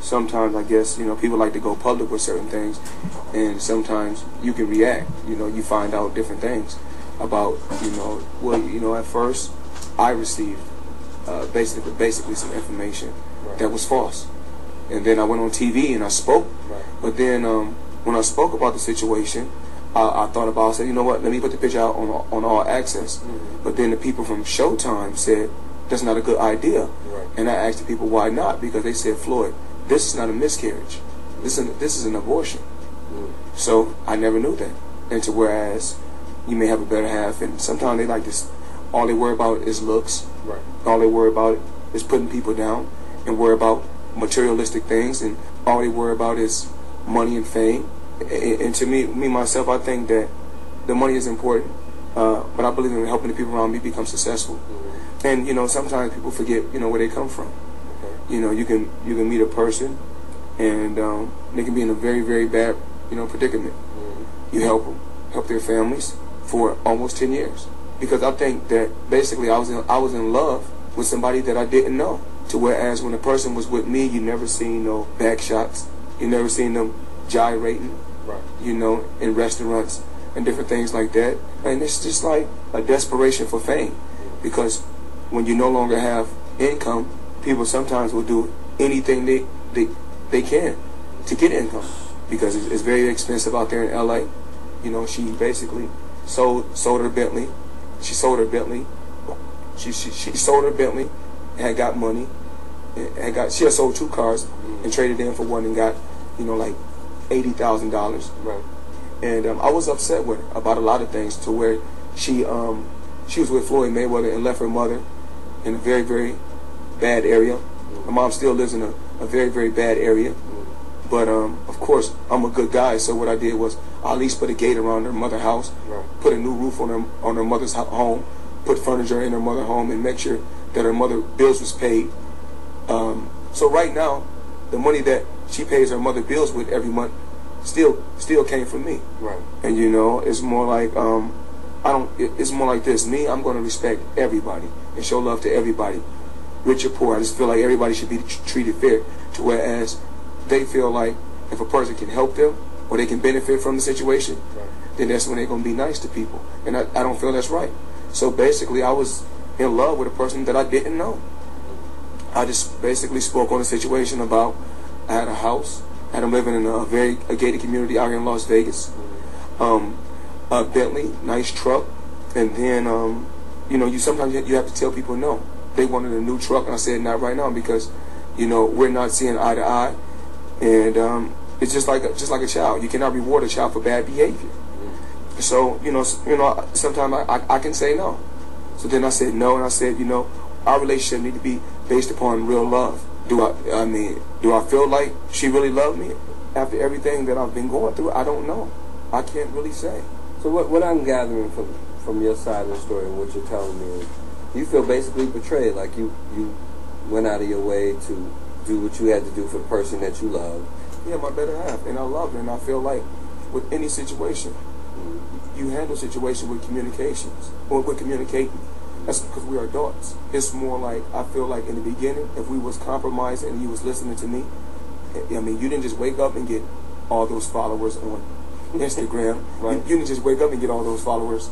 sometimes I guess, you know, people like to go public with certain things, and sometimes you can react. You know, you find out different things about, you know, well, you know, at first I received basically some information that was false, and then I went on TV and I spoke. But then when I spoke about the situation, I thought about, I said, you know what, let me put the picture out on All Access. But then the people from Showtime said that's not a good idea. And I asked the people why not, because they said, Floyd, this is not a miscarriage, this is an abortion. So I never knew that. And to whereas you may have a better half, and sometimes they like this, all they worry about is looks. All they worry about is putting people down, and worry about materialistic things, and all they worry about is money and fame. And to me myself, I think that the money is important, but I believe in helping the people around me become successful. And you know, sometimes people forget, you know, where they come from. You know, you can meet a person, and they can be in a very, very bad, you know, predicament. You help them, help their families for almost 10 years, because I think that basically I was in love with somebody that I didn't know. To whereas when a person was with me, you never seen no back shots, you never seen them gyrating, you know, in restaurants and different things like that. And it's just like a desperation for fame, because when you no longer have income, people sometimes will do anything they can to get income, because it's very expensive out there in LA. You know, she basically sold her Bentley. She sold her Bentley. She sold her Bentley and had got money. She had sold 2 cars and traded in for one and got, you know, like $80,000. And I was upset with her about a lot of things, to where she was with Floyd Mayweather and left her mother in a very, very bad area. My mom still lives in a very, very bad area. But of course, I'm a good guy, so what I did was I at least put a gate around her mother's house, put a new roof on her mother's home, put furniture in her mother's home, and make sure that her mother's bills was paid. So right now, the money that she pays her mother bills with every month still came from me. And you know, it's more like it's more like this. Me, I'm going to respect everybody and show love to everybody, rich or poor. I just feel like everybody should be treated fair. To whereas they feel like if a person can help them or they can benefit from the situation, then that's when they're going to be nice to people. And I don't feel that's right. So basically, I was in love with a person that I didn't know. I just basically spoke on a situation about, I had a house, and I'm living in a gated community out here in Las Vegas. A Bentley, nice truck, and then you know, sometimes you have to tell people no. They wanted a new truck, and I said not right now, because you know, we're not seeing eye to eye, and it's just like a child. You cannot reward a child for bad behavior. So you know, sometimes I can say no. So then I said no, and I said, you know, our relationship need to be based upon real love. Do I feel like she really loved me after everything that I've been going through? I don't know. I can't really say. So what I'm gathering from your side of the story and what you're telling me is, you feel basically betrayed. Like you went out of your way to do what you had to do for the person that you love. Yeah, my better half, and I love her, and I feel like with any situation, you handle situation with communications, or with communicating. That's because we are adults. It's more like, I feel like in the beginning, if we was compromising and you was listening to me, I mean, you didn't just wake up and get all those followers on Instagram. You didn't just wake up and get all those followers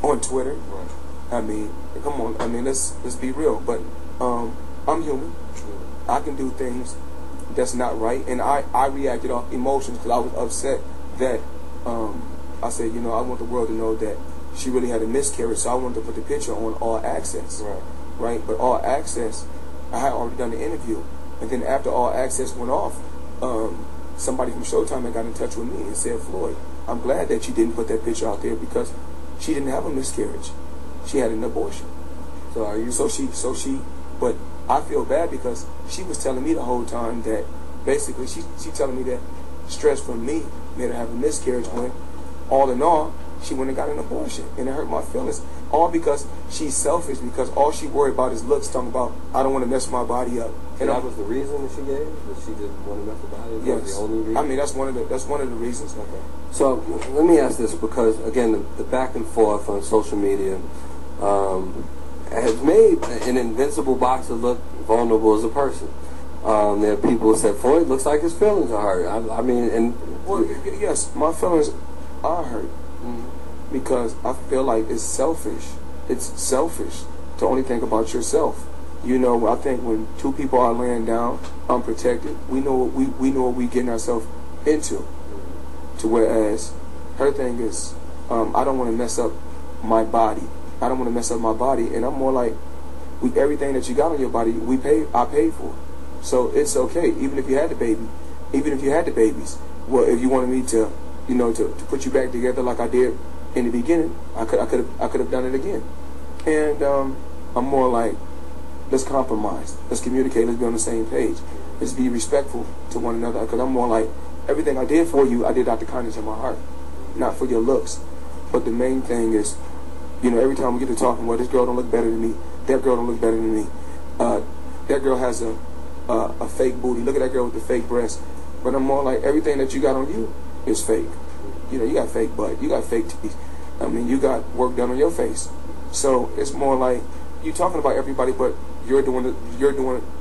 on Twitter. I mean, come on. I mean, let's be real. But I'm human. I can do things that's not right, and I reacted off emotions because I was upset that I said, you know, I want the world to know that she really had a miscarriage, so I wanted to put the picture on All Access. Right? But All Access, I had already done the interview, and then after All Access went off, somebody from Showtime had got in touch with me and said, Floyd, I'm glad that you didn't put that picture out there, because she didn't have a miscarriage. She had an abortion. So are you? So she, but I feel bad because she was telling me the whole time that basically she telling me that stress from me made her have a miscarriage, when all in all, she went and got an abortion, and it hurt my feelings. All because she's selfish, because all she worried about is looks, talking about, I don't want to mess my body up. And that was the reason that she gave? That she didn't want to mess her body up? Yes. That was the only reason? I mean, that's one of the reasons. Okay. So let me ask this, because again, the back and forth on social media has made an invincible boxer look vulnerable as a person. There are people who said Floyd looks like his feelings are hurt. I mean, and well, yes, my feelings are hurt because I feel like it's selfish. It's selfish to only think about yourself. You know, I think when two people are laying down unprotected, we know what we getting ourselves into. To whereas her thing is, I don't want to mess up my body. I don't want to mess up my body, and I'm more like, everything that you got on your body, I paid for. So it's okay, even if you had the baby, even if you had the babies. Well, if you wanted me to, you know, to put you back together like I did in the beginning, I could have done it again. And I'm more like, let's compromise, let's communicate, let's be on the same page, let's be respectful to one another. Because I'm more like, everything I did for you, I did out the kindness of my heart, not for your looks. But the main thing is, you know, every time we get to talking, well, this girl don't look better than me, that girl don't look better than me, that girl has a fake booty, look at that girl with the fake breasts. But I'm more like, everything that you got on you is fake. You know, you got fake butt, you got fake teeth. I mean, you got work done on your face. So it's more like, you talking about everybody, but you're doing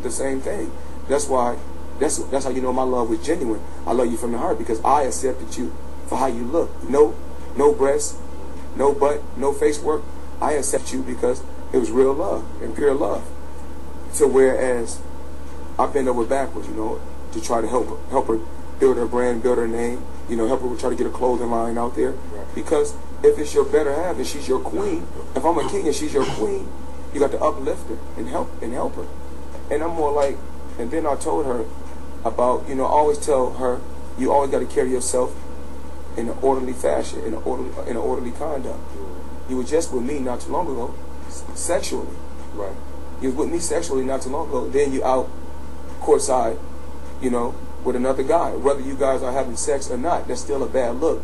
the same thing. That's why, that's how you know my love was genuine. I love you from the heart because I accepted you for how you look. No breasts, no butt, no face work. I accept you because it was real love and pure love. So whereas I bend over backwards, you know, to try to help her build her brand, build her name, you know, help her try to get a clothing line out there. Because if it's your better half and she's your queen, if I'm a king and she's your queen, you got to uplift her and help her. And I'm more like, and then I told her about, you know, I always tell her, you always got to carry yourself in an orderly fashion, in an orderly conduct. You were just with me not too long ago, sexually. Right. You was with me sexually not too long ago. Then you out courtside, you know, with another guy. Whether you guys are having sex or not, that's still a bad look.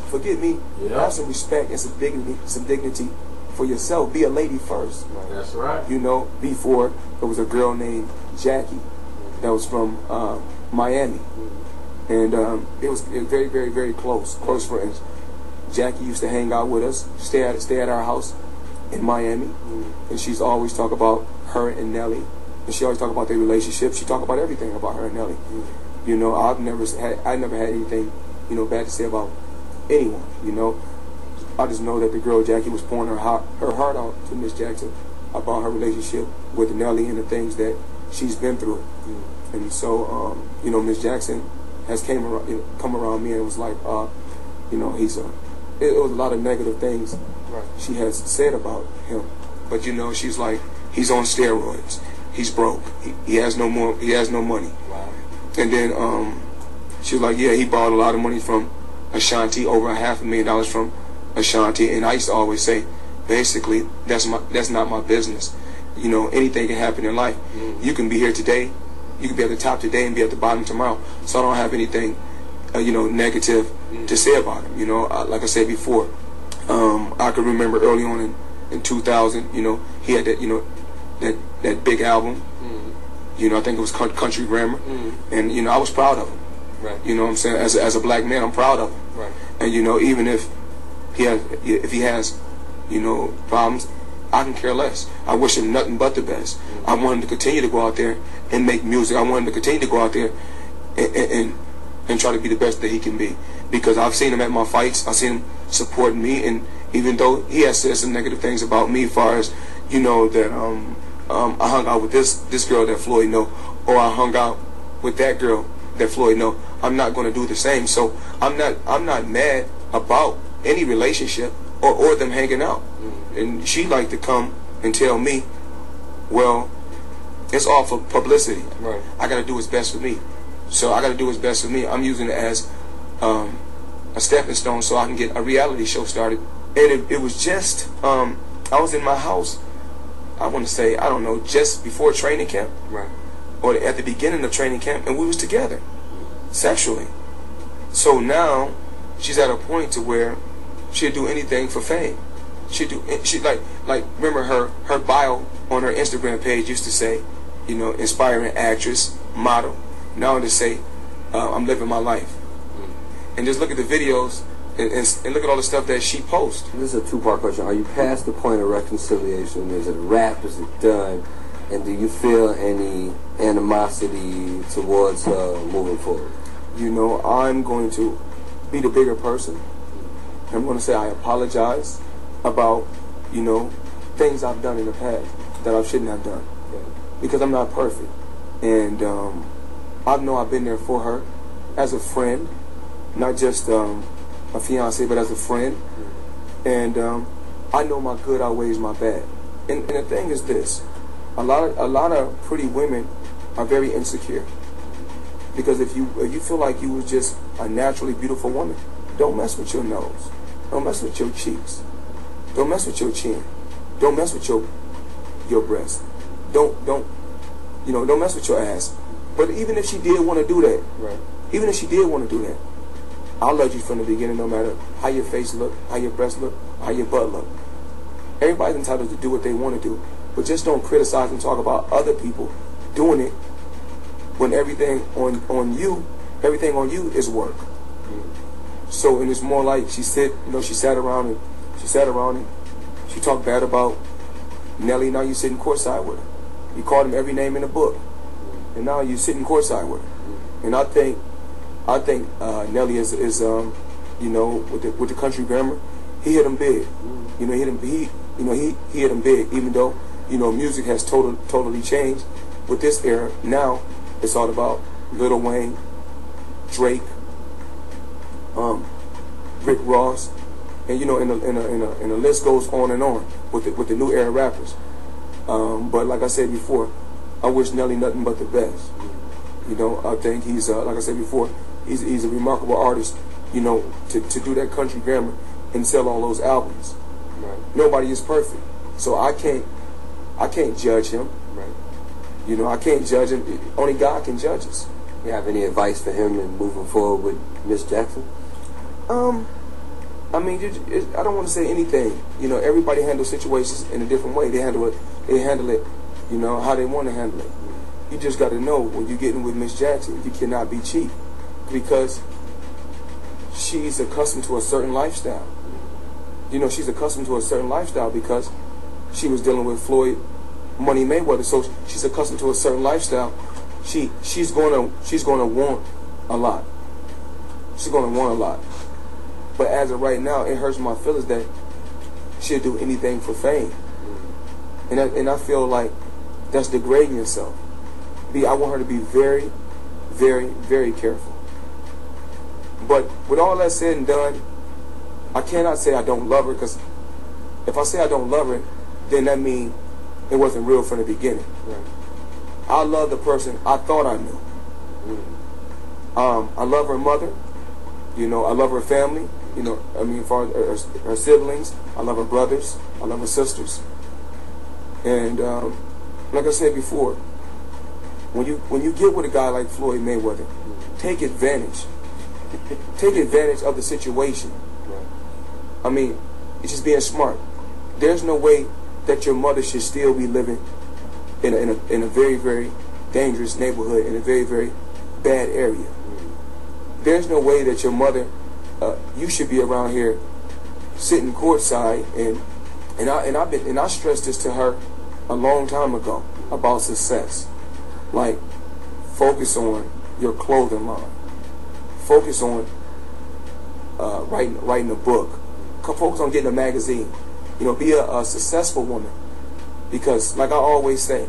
Forgive me. Yeah. Have some respect and some dignity for yourself. Be a lady first. Right. That's right. You know, before there was a girl named Jackie that was from Miami. And it was very, very, very close friends. Jackie used to hang out with us, stay at our house in Miami, and she's always talk about her and Nelly, and she always talk about their relationship. She talk about everything about her and Nelly. You know, I never had anything, you know, bad to say about anyone. You know, I just know that the girl Jackie was pouring her heart out to Miss Jackson about her relationship with Nelly and the things that she's been through. And so, you know, Miss Jackson has come around me and was like, you know, it was a lot of negative things she has said about him. But you know, she's like, he's on steroids, he's broke, he has no money. Wow. And then she was like, yeah, he borrowed a lot of money from Ashanti, over $500,000 from Ashanti. And I used to always say, basically, that's not my business. You know, anything can happen in life. You can be here today, you can be at the top today and be at the bottom tomorrow. So I don't have anything, you know, negative to say about him. You know, like I said before, I can remember early on in 2000, you know, he had that, you know, that big album. You know, I think it was Country Grammar, and you know, I was proud of him. Right. You know what I'm saying? As a black man, I'm proud of him. Right. And you know, even if he has, you know, problems, I can care less. I wish him nothing but the best. I want him to continue to go out there and make music. I want him to continue to go out there and try to be the best that he can be. Because I've seen him at my fights. I've seen him support me, and even though he has said some negative things about me, as far as, you know, that I hung out with this girl that Floyd know, or I hung out with that girl that Floyd know, I'm not going to do the same. So I'm not mad about any relationship or them hanging out. And she like to come and tell me, well, it's all for publicity. Right. I got to do what's best for me. So I got to do what's best for me. I'm using it as a stepping stone so I can get a reality show started. And it was just, I was in my house, I want to say, I don't know, just before training camp. Right. Or at the beginning of training camp, and we was together, sexually. So now, she's at a point to where she'll do anything for fame. She remember her bio on her Instagram page used to say, you know, inspiring actress, model. Now to say, I'm living my life. And just look at the videos and look at all the stuff that she posts. This is a two-part question. Are you past the point of reconciliation? Is it a wrap? Is it done? And do you feel any animosity towards her moving forward? You know, I'm going to be the bigger person. I'm going to say I apologize about, you know, things I've done in the past that I shouldn't have done. Okay. Because I'm not perfect. And I know I've been there for her as a friend, not just a fiance, but as a friend. And I know my good outweighs my bad. And the thing is this: a lot of pretty women are very insecure. Because if you feel like you was just a naturally beautiful woman, don't mess with your nose, don't mess with your cheeks, don't mess with your chin, don't mess with your breast, don't mess with your ass. But even if she did want to do that, right. Even if she did want to do that, I'll love you from the beginning, no matter how your face look, how your breast look, how your butt look. Everybody's entitled to do what they want to do, but just don't criticize and talk about other people doing it when everything on you is work. So, and it's more like she sat around and she talked bad about Nelly. Now you sitting courtside with her. You called him every name in the book, and now you sitting courtside with her. And I think Nelly is you know, with the country grammar, he hit him big. You know, he hit him big. Even though, you know, music has totally changed with this era. Now it's all about Lil Wayne, Drake, Rick Ross, and you know, and the list goes on and on with the new era rappers. But like I said before, I wish Nelly nothing but the best. You know, I think he's like I said before, he's a remarkable artist. You know, to do that country grammar and sell all those albums. Right. Nobody is perfect, so I can't judge him. Right. You know, I can't judge him. Only God can judge us. You have any advice for him in moving forward with Miss Jackson? I mean, I don't want to say anything. You know, everybody handles situations in a different way. They handle it, you know, how they want to handle it. You just got to know when you're getting with Miss Jackson, you cannot be cheap, because she's accustomed to a certain lifestyle. You know, she's accustomed to a certain lifestyle because she was dealing with Floyd Mayweather. So she's accustomed to a certain lifestyle. She's going to want a lot. She's going to want a lot. But as of right now, it hurts my feelings that she'll do anything for fame. And I feel like that's degrading yourself. I want her to be very, very, very careful. But with all that said and done, I cannot say I don't love her, because if I say I don't love her, then that means it wasn't real from the beginning. Right. I love the person I thought I knew. I love her mother. You know, I love her family. You know, I mean, for her siblings, I love her brothers, I love her sisters. And like I said before, when you get with a guy like Floyd Mayweather, take advantage. Take advantage of the situation. Right. I mean, it's just being smart. There's no way that your mother should still be living in a very, very dangerous neighborhood, in a very, very bad area. There's no way that your mother, you should be around here sitting courtside, and I stressed this to her a long time ago about success. Like, focus on your clothing line. Focus on writing a book. Focus on getting a magazine. You know, be a successful woman. Because, like I always say,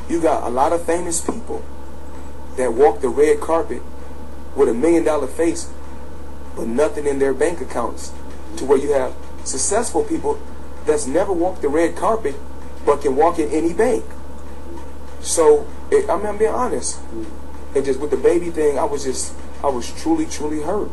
you got a lot of famous people that walk the red carpet with $1 million face, but nothing in their bank accounts. To where you have successful people that's never walked the red carpet, but can walk in any bank. So, I'm being honest. And just with the baby thing, I was truly, truly hurt.